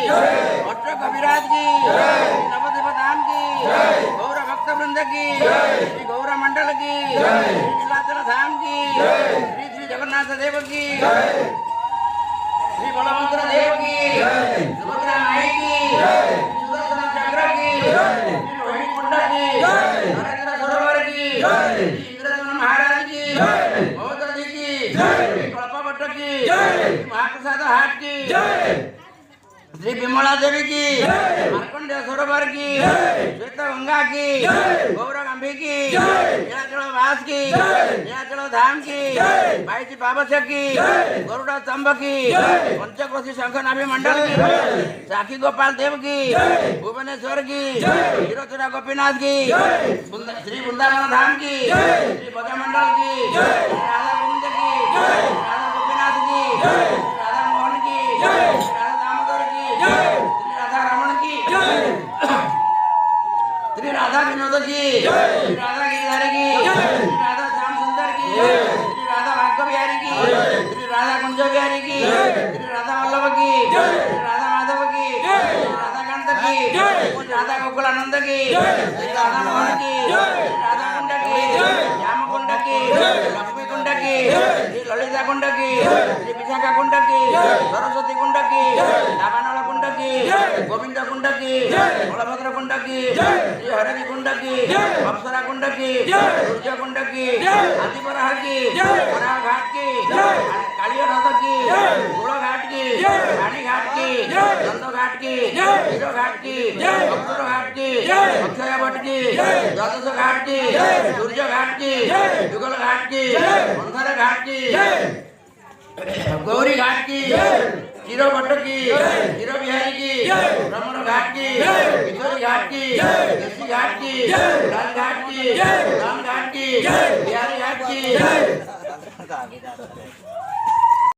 भट्ट कविराज की, नवद्वीप धाम की, गौर भक्त वृंद की, श्री गौर मंडल की, श्री नीलाचल धाम की, श्री श्री जगन्नाथ देव की, श्री बलभद्र देव की, सुभद्रा माई की, सुदर्शन चक्र की, श्री रोहिणी कुंड की, नरेंद्र सरोवर की, श्री इंद्रधनुष महाराज की, महोदय जी की, श्री कल्पवट की, श्री महाप्रसाद हाट की, श्री विमला देवी की, मार्कंडेय सरोवर की, श्वेत गंगा की, गौरगंभी की, नीलाचल वास की, नीलाचल धाम की, बाईची पावस्य की, गरुड़ा स्तंभ की, पंचक्रोशी शंख नाभि मंडल की, साखी गोपाल देव की, भुवनेश्वर की, हीरोचरा गोपीनाथ की, श्री वृंदावन धाम की, श्री बजमंडल की, राधा गोविंद की, राधा गोपीनाथ की, राधा मोहन की, राधा दामोदर की, श्री राधा रमण की, श्री राधा विनोद की, श्री राधा गिरिधारी की, श्री राधा श्याम सुंदर की, श्री राधा भाग्य बिहारी की, श्री राधा कुंज बिहारी की, श्री राधा वल्लभ की, श्री राधा माधव की, श्री राधा कांत की, श्री राधा गोकुलानंद की, श्री राधा मोहन की, श्री राधा कुंड की, श्याम कुंड की, लक्ष्मी कुंड की, श्री ललिता कुंड की, श्री विशाखा कुंड की, सरस्वती कुंड की, दावानल कुंड की, गोविंद कुंड की, बलभद्र कुंड की, श्री हरदी कुंड की, अप्सरा कुंड की, सूर्य कुंड की, आदिपराह की, वराह घाट की, कालिया रथ की, गुड़ घाट की, रानी घाट की, नंद घाट की, हीरो घाट की, अक्षर घाट की, अक्षय भट्ट की, द्वादश घाट की, सूर्य घाट की, युगल घाट की, मंथर घाट की, गौरी घाट की, हीरो भट्ट की, हीरो बिहारी की, ब्रह्मण घाट की, किशोरी घाट की, केसी घाट की, लाल घाट की, राम घाट की, बिहारी घाट की,